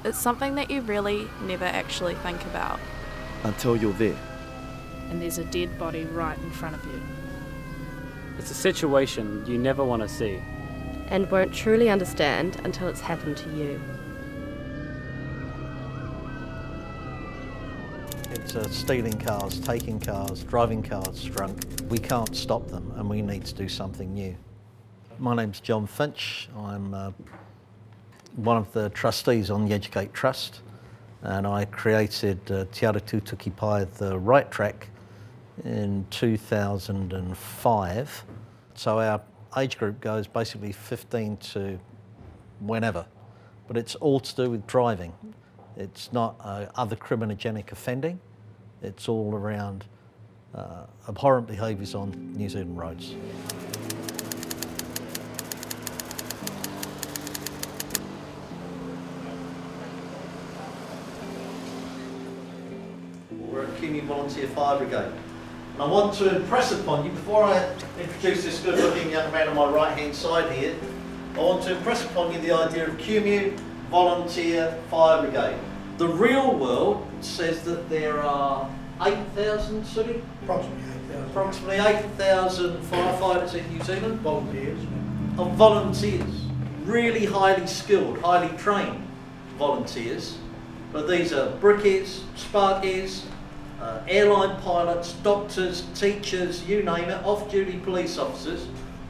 It's something that you really never actually think about. Until you're there. And there's a dead body right in front of you. It's a situation you never want to see. And won't truly understand until it's happened to you. It's stealing cars, taking cars, driving cars drunk. We can't stop them and we need to do something new. My name's John Finch. I'm one of the trustees on the Educate Trust, and I created Te Ara Tūtuki Pai, the Right Track, in 2005. So our age group goes basically 15 to whenever, but it's all to do with driving. It's not other criminogenic offending. It's all around abhorrent behaviours on New Zealand roads. We're a Community Volunteer Fire Brigade. And I want to impress upon you, before I introduce this good-looking young man on my right-hand side here, I want to impress upon you the idea of Community Volunteer Fire Brigade. The real world says that there are 8,000, Sudi? Approximately 8,000 firefighters in New Zealand. Volunteers. Of volunteers. Really highly skilled, highly trained volunteers. But these are brickies, sparkies, airline pilots, doctors, teachers, you name it, off-duty police officers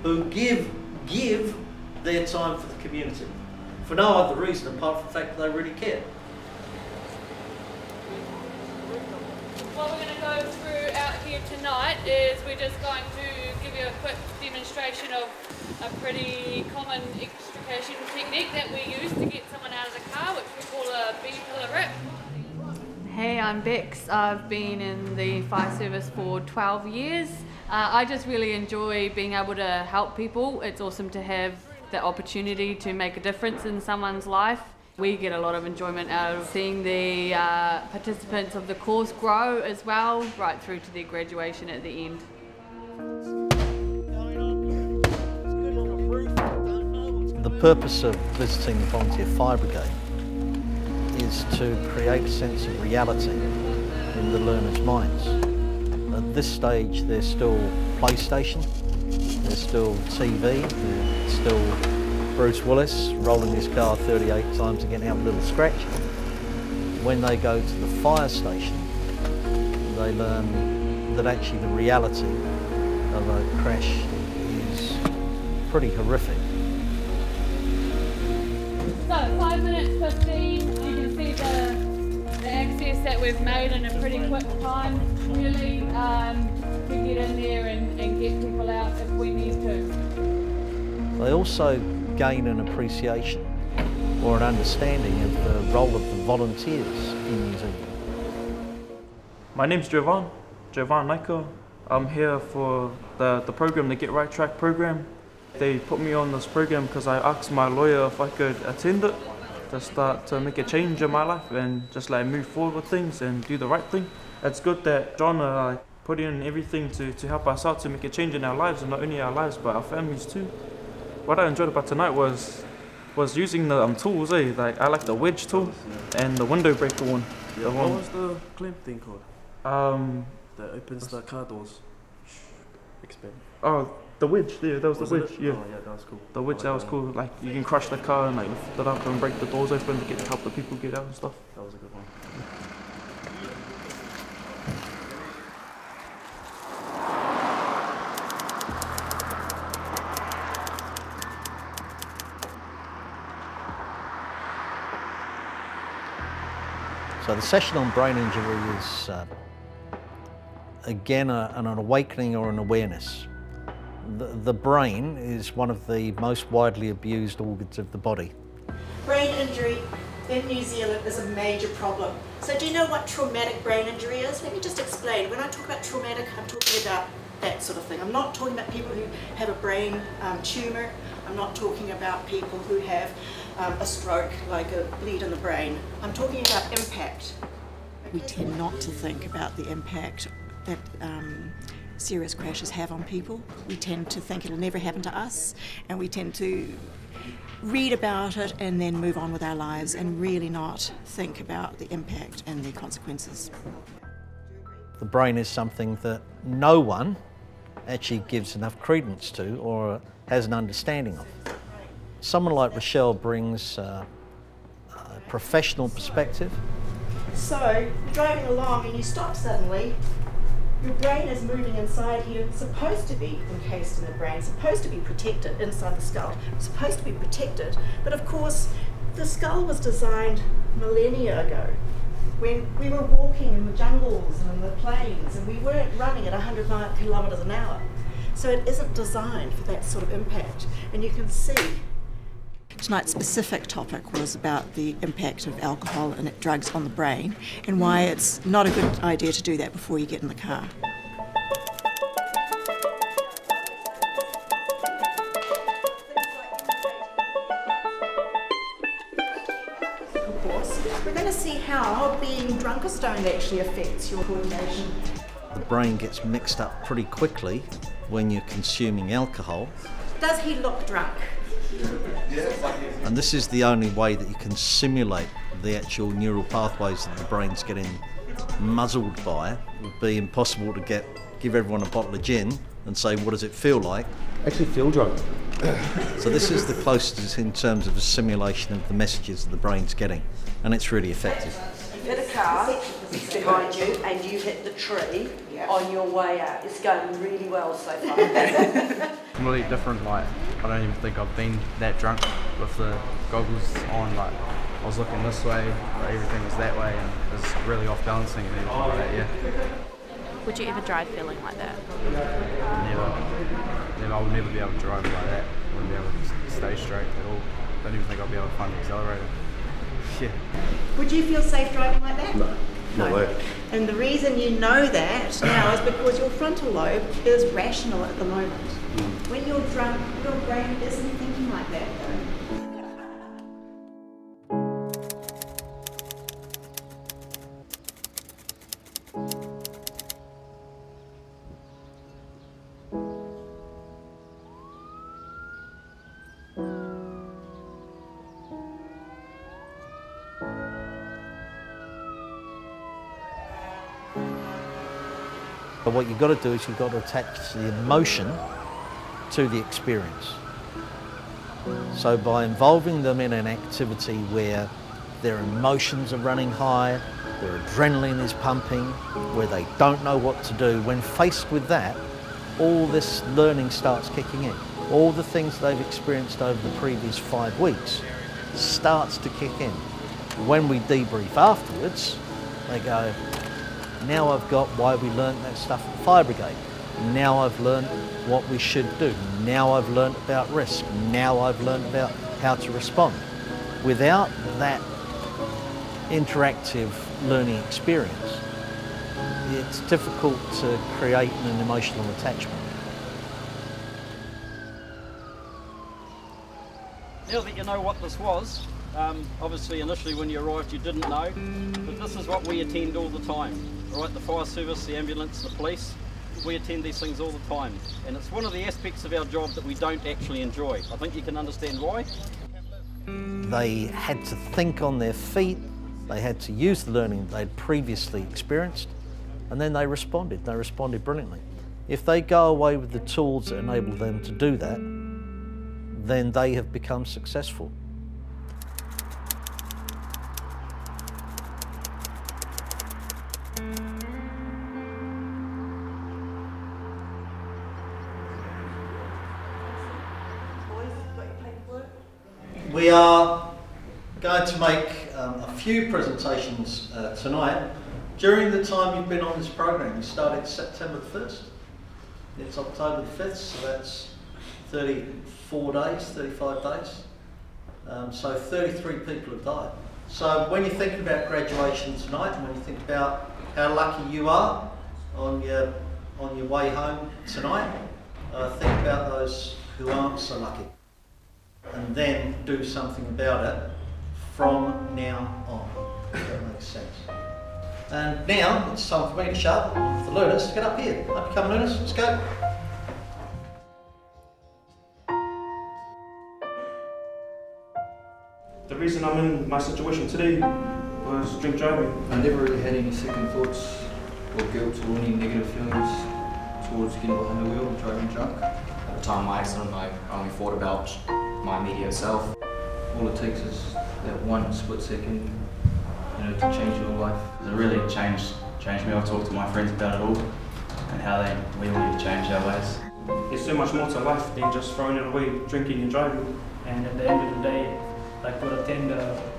who give their time for the community. For no other reason apart from the fact that they really care. What we're going to go through out here tonight is we're just going to give you a quick demonstration of a pretty common extrication technique that we use to get someone out of the car, which we call a B-pillar rip. Hey, I'm Bex. I've been in the fire service for 12 years. I just really enjoy being able to help people. It's awesome to have the opportunity to make a difference in someone's life. We get a lot of enjoyment out of seeing the participants of the course grow as well, right through to their graduation at the end. The purpose of visiting the Volunteer Fire Brigade is to create a sense of reality in the learners' minds. At this stage there's still PlayStation, there's still TV, there's still Bruce Willis rolling his car 38 times and getting out a little scratch. When they go to the fire station, they learn that actually the reality of a crash is pretty horrific. So 5 minutes 15, you can see the access that we've made in a pretty quick time, really, to get in there and get people out if we need to. They also gain an appreciation or an understanding of the role of the volunteers in New Zealand. My name's Jovan Naiko. I'm here for the program, the Get Right Track program. They put me on this program because I asked my lawyer if I could attend it to start to make a change in my life and just like move forward with things and do the right thing. It's good that John and I put in everything to help us out to make a change in our lives, and not only our lives but our families too. What I enjoyed about tonight was using the tools, Like I like the wedge tool and the window breaker one. Yeah, what was the clamp thing called? That opens the car doors. Expand. Oh, the wedge. Yeah, that was the wedge. Yeah. Oh yeah, that was cool. The wedge, that was cool. Like you can crush the car and like lift it up and break the doors open to help the people get out and stuff. That was a good one. So the session on brain injury is, again, an awakening or an awareness. The brain is one of the most widely abused organs of the body. Brain injury in New Zealand is a major problem. So do you know what traumatic brain injury is? Let me just explain. When I talk about traumatic, I'm talking about that sort of thing. I'm not talking about people who have a brain tumour. I'm not talking about people who have a stroke, like a bleed in the brain. I'm talking about impact. We tend not to think about the impact that serious crashes have on people. We tend to think it'll never happen to us, and we tend to read about it and then move on with our lives and really not think about the impact and the consequences. The brain is something that no one actually gives enough credence to or has an understanding of. Someone like Rochelle brings a professional perspective. So, you're driving along and you stop suddenly. Your brain is moving inside here. It's supposed to be encased in the brain, supposed to be protected inside the skull, supposed to be protected. But of course, the skull was designed millennia ago, when we were walking in the jungles and in the plains, and we weren't running at 100 kilometres an hour. So it isn't designed for that sort of impact. And you can see tonight's specific topic was about the impact of alcohol and drugs on the brain, and why it's not a good idea to do that before you get in the car. Of course, we're going to see how being drunk or stoned actually affects your coordination. The brain gets mixed up pretty quickly when you're consuming alcohol. Does he look drunk? And this is the only way that you can simulate the actual neural pathways that the brain's getting muzzled by. It would be impossible to give everyone a bottle of gin and say, what does it feel like? Actually feel drunk. So this is the closest in terms of a simulation of the messages that the brain's getting, and it's really effective. You hit a car behind you and you hit the tree on your way out. It's going really well so far. Completely different, like I don't even think I've been that drunk with the goggles on. Like I was looking this way, but everything was that way, and it was really off balancing and everything like that, yeah. Would you ever drive feeling like that? Never. I would never be able to drive like that. I wouldn't be able to stay straight at all. Don't even think I'll be able to find the accelerator. Yeah. Would you feel safe driving like that? No way. And the reason you know that now is because your frontal lobe is rational at the moment. When you're drunk, your brain isn't thinking like that though. But what you've got to do is you've got to attach the emotion to the experience. So by involving them in an activity where their emotions are running high, their adrenaline is pumping, where they don't know what to do, when faced with that, all this learning starts kicking in. All the things they've experienced over the previous 5 weeks starts to kick in. When we debrief afterwards, they go, now I've got why we learnt that stuff at the fire brigade. Now I've learnt what we should do. Now I've learnt about risk. Now I've learnt about how to respond. Without that interactive learning experience, it's difficult to create an emotional attachment. Now that you know what this was, obviously initially when you arrived you didn't know, but this is what we attend all the time. Right, the fire service, the ambulance, the police, we attend these things all the time. And it's one of the aspects of our job that we don't actually enjoy. I think you can understand why. They had to think on their feet, they had to use the learning they'd previously experienced, and then they responded brilliantly. If they go away with the tools that enable them to do that, then they have become successful. We are going to make a few presentations tonight. During the time you've been on this program, you started September the 1st. It's October the 5th, so that's 34 days, 35 days. So 33 people have died. So when you think about graduation tonight, and when you think about how lucky you are on your way home tonight, think about those who aren't so lucky. And then do something about it from now on, if that makes sense. And now it's time for me to shout for the learners to get up here. Up you come, learners, let's go. The reason I'm in my situation today was drink driving. I never really had any second thoughts or guilt or any negative feelings towards getting behind the wheel and driving drunk. At the time of my accident, I only thought about my immediate self. All it takes is that one split second, to change your life. It really changed me. I've talked to my friends about it all and how we all need to change our ways. There's so much more to life than just throwing it away, drinking and driving. And at the end of the day, I could attend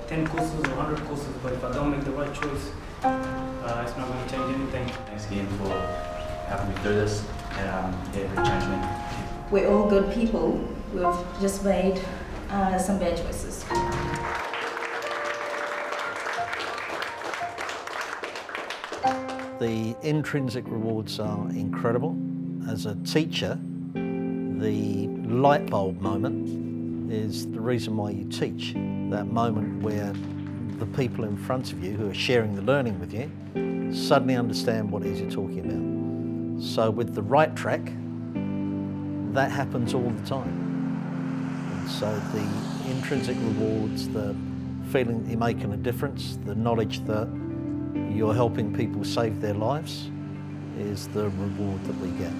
10 courses or 100 courses, but if I don't make the right choice, it's not going to change anything. Thanks again for helping me through this, and it really changed me. We're all good people. We've just made some bad choices. The intrinsic rewards are incredible. As a teacher, the light bulb moment is the reason why you teach. That moment where the people in front of you who are sharing the learning with you suddenly understand what it is you're talking about. So with the right track, that happens all the time. And so the intrinsic rewards, the feeling that you're making a difference, the knowledge that you're helping people save their lives is the reward that we get.